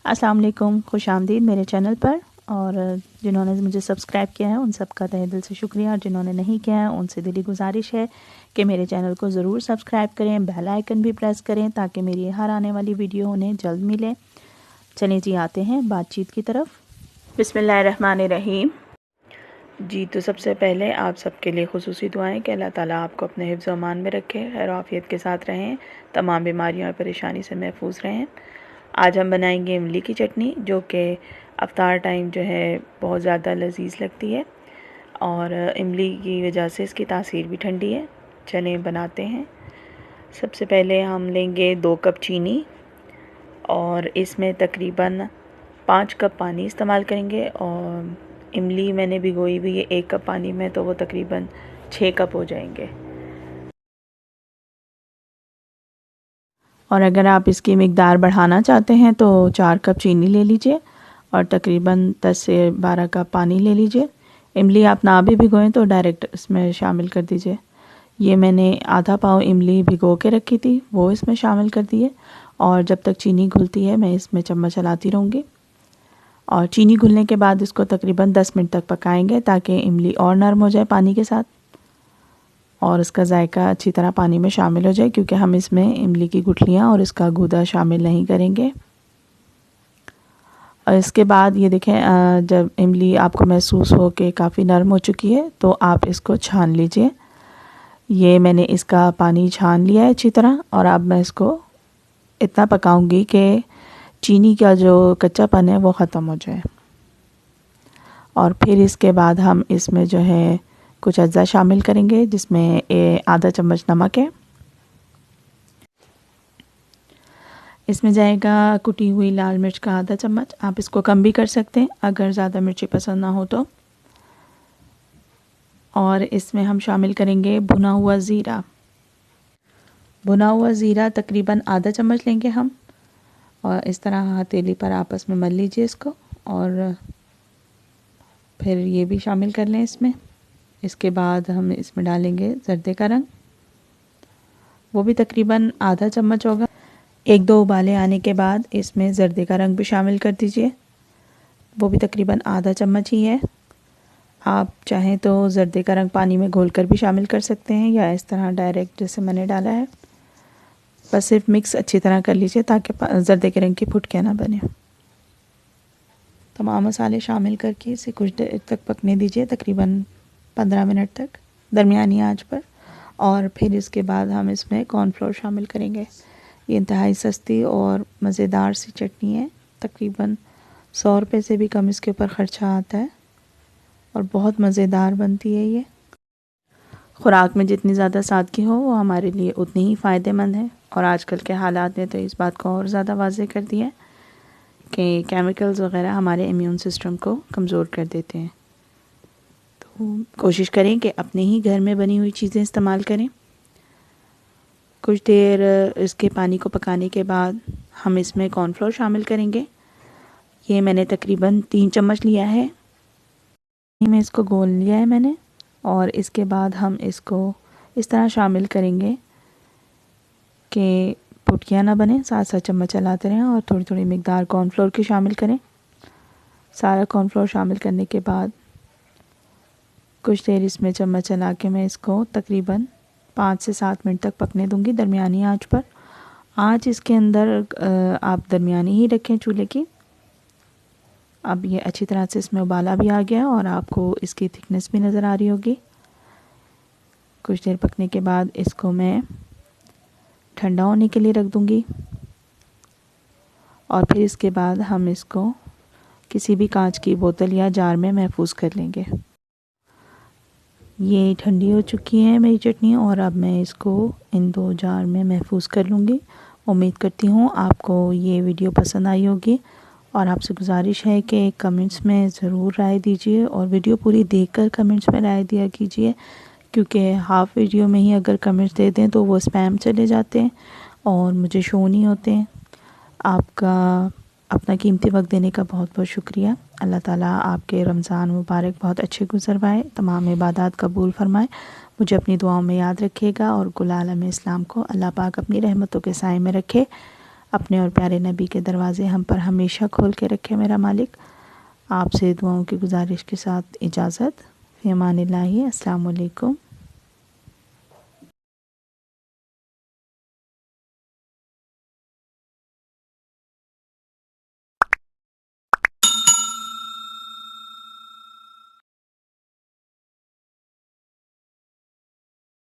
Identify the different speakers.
Speaker 1: अस्सलाम वालेकुम, खुश आमदीद मेरे चैनल पर। और जिन्होंने मुझे सब्सक्राइब किया है उन सब का तहे दिल से शुक्रिया, और जिन्होंने नहीं किया है उनसे दिली गुजारिश है कि मेरे चैनल को ज़रूर सब्सक्राइब करें, बेल आइकन भी प्रेस करें ताकि मेरी हर आने वाली वीडियो उन्हें जल्द मिले। चलें जी, आते हैं बातचीत की तरफ। बिस्मिल्लाहिर्रहमानिर्रहीम। जी, तो सबसे पहले आप सबके लिए खुसूसी दुआएं कि अल्लाह ताला आपको अपने हिफ्ज़ व अमान में रखे, खैर आफियत के साथ रहें, तमाम बीमारियों और परेशानी से महफूज रहें। आज हम बनाएंगे इमली की चटनी, जो कि अफ्तार टाइम जो है बहुत ज़्यादा लजीज लगती है और इमली की वजह से इसकी तासीर भी ठंडी है। चलें बनाते हैं। सबसे पहले हम लेंगे 2 कप चीनी और इसमें तकरीबन 5 कप पानी इस्तेमाल करेंगे। और इमली मैंने भिगोई हुई है 1 कप पानी में, तो वो तकरीबन 6 कप हो जाएंगे। और अगर आप इसकी मिक़दार बढ़ाना चाहते हैं तो 4 कप चीनी ले लीजिए और तकरीबन 10 से 12 कप पानी ले लीजिए। इमली आप ना भी भिगोएं तो डायरेक्ट इसमें शामिल कर दीजिए। ये मैंने आधा पाव इमली भिगो के रखी थी, वो इसमें शामिल कर दिए। और जब तक चीनी घुलती है मैं इसमें चम्मच चलाती रहूँगी। और चीनी घुलने के बाद इसको तकरीबन 10 मिनट तक पकाएंगे ताकि इमली और नरम हो जाए पानी के साथ और इसका जायका अच्छी तरह पानी में शामिल हो जाए, क्योंकि हम इसमें इमली की गुठलियाँ और इसका गूदा शामिल नहीं करेंगे। और इसके बाद ये देखें, जब इमली आपको महसूस हो कि काफ़ी नरम हो चुकी है तो आप इसको छान लीजिए। ये मैंने इसका पानी छान लिया है अच्छी तरह, और अब मैं इसको इतना पकाऊंगी कि चीनी का जो कच्चापन है वो ख़त्म हो जाए। और फिर इसके बाद हम इसमें जो है कुछ अज्जा शामिल करेंगे, जिसमें आधा चम्मच नमक है, इसमें जाएगा कुटी हुई लाल मिर्च का आधा चम्मच। आप इसको कम भी कर सकते हैं अगर ज़्यादा मिर्ची पसंद ना हो तो। और इसमें हम शामिल करेंगे भुना हुआ ज़ीरा। भुना हुआ ज़ीरा तकरीबन आधा चम्मच लेंगे हम, और इस तरह हथेली पर आपस में मल लीजिए इसको, और फिर ये भी शामिल कर लें इसमें। इसके बाद हम इसमें डालेंगे ज़र्दे का रंग, वो भी तकरीबन आधा चम्मच होगा। 1-2 उबाले आने के बाद इसमें ज़र्दे का रंग भी शामिल कर दीजिए, वो भी तकरीबन आधा चम्मच ही है। आप चाहें तो ज़र्दे का रंग पानी में घोलकर भी शामिल कर सकते हैं, या इस तरह डायरेक्ट जैसे मैंने डाला है। बस सिर्फ मिक्स अच्छी तरह कर लीजिए ताकि ज़र्दे के रंग की फुटकियाँ ना बने। तमाम मसाले शामिल करके इसे कुछ देर तक पकने दीजिए, तकरीबन 15 मिनट तक दरमियानी आंच पर। और फिर इसके बाद हम इसमें कॉर्नफ्लोर शामिल करेंगे। ये इंतहाई सस्ती और मज़ेदार सी चटनी है, तकरीबन 100 रुपये से भी कम इसके ऊपर ख़र्चा आता है और बहुत मज़ेदार बनती है। ये खुराक में जितनी ज़्यादा सादगी हो वो हमारे लिए उतनी ही फ़ायदेमंद है। और आजकल के हालात ने तो इस बात को और ज़्यादा वाज़ेह कर दिया है कि केमिकल्स वग़ैरह हमारे इम्यून सिस्टम को कमज़ोर कर देते हैं। तो कोशिश करें कि अपने ही घर में बनी हुई चीज़ें इस्तेमाल करें। कुछ देर इसके पानी को पकाने के बाद हम इसमें कॉर्नफ्लोर शामिल करेंगे। ये मैंने तकरीबन 3 चम्मच लिया है, में इसको घोल लिया है मैंने। और इसके बाद हम इसको इस तरह शामिल करेंगे कि फुटकियाँ ना बने, साथ साथ चम्मच चलाते रहें और थोड़ी थोड़ी मिकदार कॉर्नफ्लोर की शामिल करें। सारा कॉर्नफ्लोर शामिल करने के बाद कुछ देर इसमें चम्मच चला के मैं इसको तकरीबन 5 से 7 मिनट तक पकने दूंगी दरमियानी आंच पर। आंच इसके अंदर आप दरमियानी ही रखें चूल्हे की। अब ये अच्छी तरह से इसमें उबाला भी आ गया और आपको इसकी थिकनेस भी नज़र आ रही होगी। कुछ देर पकने के बाद इसको मैं ठंडा होने के लिए रख दूंगी, और फिर इसके बाद हम इसको किसी भी कांच की बोतल या जार में महफूज कर लेंगे। ये ठंडी हो चुकी है मेरी चटनी, और अब मैं इसको इन 2 जार में महफूज कर लूँगी। उम्मीद करती हूँ आपको ये वीडियो पसंद आई होगी, और आपसे गुजारिश है कि कमेंट्स में ज़रूर राय दीजिए और वीडियो पूरी देखकर कमेंट्स में राय दिया कीजिए, क्योंकि हाफ़ वीडियो में ही अगर कमेंट्स दे दें तो वो स्पैम चले जाते हैं और मुझे शो नहीं होते हैं। आपका अपना कीमती वक्त देने का बहुत बहुत शुक्रिया। अल्लाह ताला आपके रमज़ान मुबारक बहुत अच्छे गुज़रवाए, तमाम इबादत कबूल फ़रमाए। मुझे अपनी दुआओं में याद रखिएगा और कुल आलम इस्लाम को अल्लाह पाक अपनी रहमतों के साए में रखे। अपने और प्यारे नबी के दरवाज़े हम पर हमेशा खोल के रखे मेरा मालिक। आपसे दुआओं की गुजारिश के साथ इजाज़त। फ़ी अमानिल्लाहि। अस्सलामु अलैकुम।